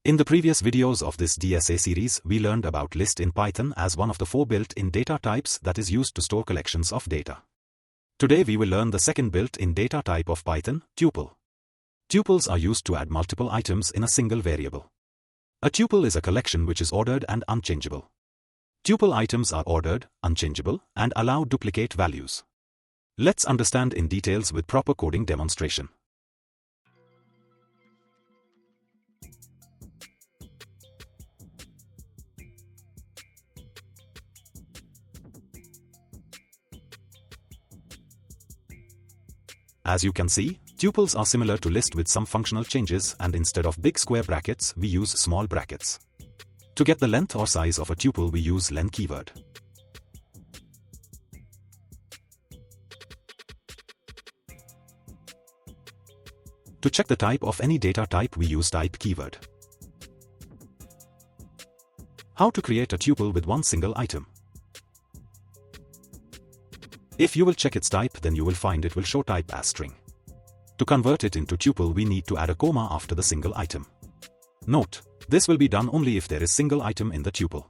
In the previous videos of this DSA series, we learned about list in Python as one of the 4 built-in data types that is used to store collections of data. Today we will learn the second built-in data type of Python, tuple. Tuples are used to add multiple items in a single variable. A tuple is a collection which is ordered and unchangeable. Tuple items are ordered, unchangeable, and allow duplicate values. Let's understand in details with proper coding demonstration. As you can see, tuples are similar to list with some functional changes, and instead of big square brackets, we use small brackets. To get the length or size of a tuple, we use len keyword. To check the type of any data type, we use type keyword. How to create a tuple with one single item? If you will check its type, then you will find it will show type as string. To convert it into tuple, we need to add a comma after the single item. Note, this will be done only if there is single item in the tuple.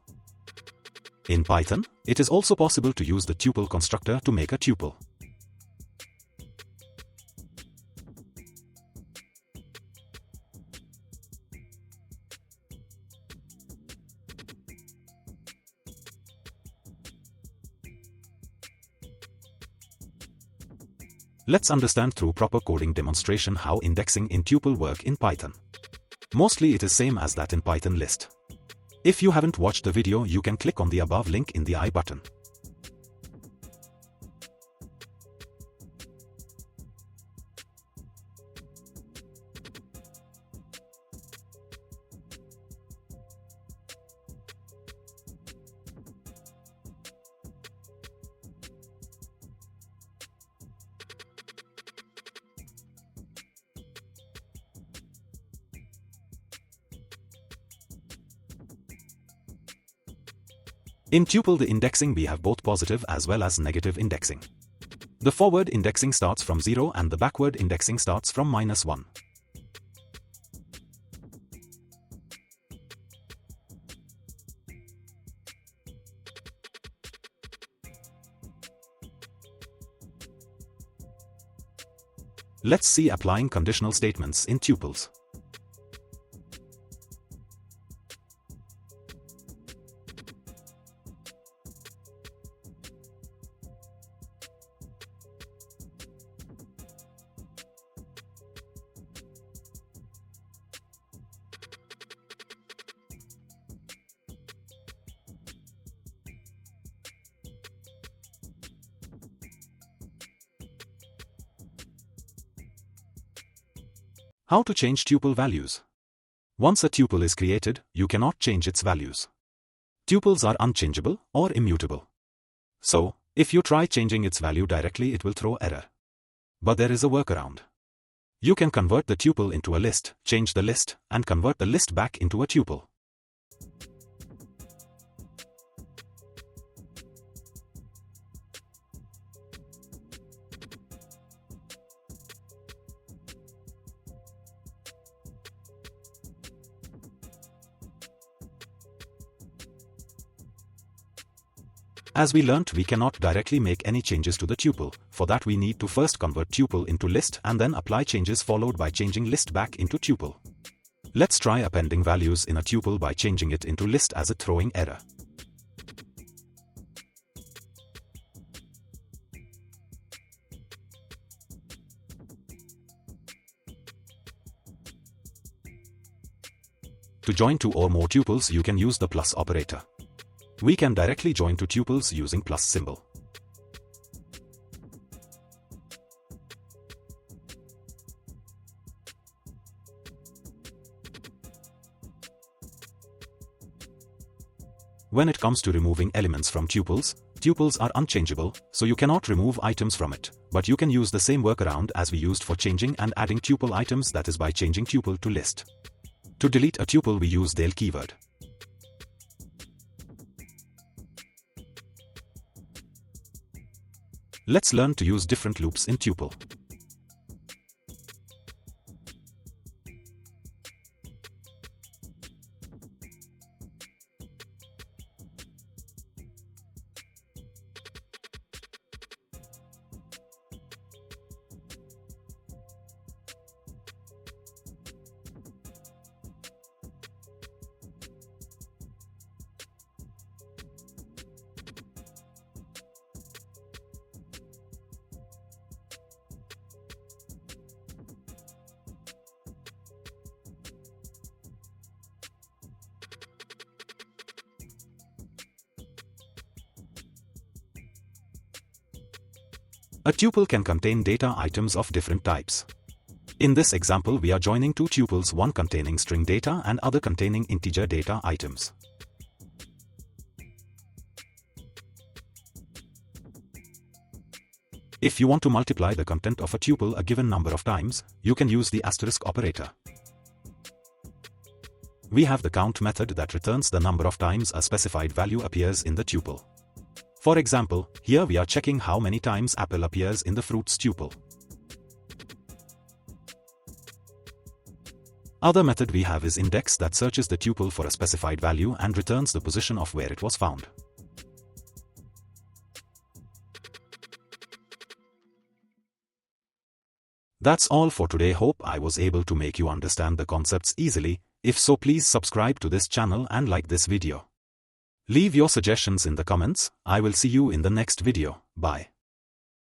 In Python, it is also possible to use the tuple constructor to make a tuple. Let's understand through proper coding demonstration how indexing in tuple work in Python. Mostly it is same as that in Python list. If you haven't watched the video, you can click on the above link in the I button. In tuple the indexing we have both positive as well as negative indexing. The forward indexing starts from 0 and the backward indexing starts from -1. Let's see applying conditional statements in tuples. How to change tuple values? Once a tuple is created, you cannot change its values. Tuples are unchangeable or immutable. So, if you try changing its value directly, it will throw error. But there is a workaround. You can convert the tuple into a list, change the list, and convert the list back into a tuple. As we learnt, we cannot directly make any changes to the tuple. For that we need to first convert tuple into list and then apply changes followed by changing list back into tuple. Let's try appending values in a tuple by changing it into list as a throwing error. To join 2 or more tuples, you can use the plus operator. We can directly join 2 tuples using plus symbol. When it comes to removing elements from tuples, tuples are unchangeable, so you cannot remove items from it, but you can use the same workaround as we used for changing and adding tuple items, that is by changing tuple to list. To delete a tuple we use del keyword. Let's learn to use different loops in tuple. A tuple can contain data items of different types. In this example, we are joining two tuples, one containing string data and other containing integer data items. If you want to multiply the content of a tuple a given number of times, you can use the asterisk operator. We have the count method that returns the number of times a specified value appears in the tuple. For example, here we are checking how many times apple appears in the fruits tuple. Other method we have is index that searches the tuple for a specified value and returns the position of where it was found. That's all for today. Hope I was able to make you understand the concepts easily. If so, please subscribe to this channel and like this video. Leave your suggestions in the comments. I will see you in the next video. Bye.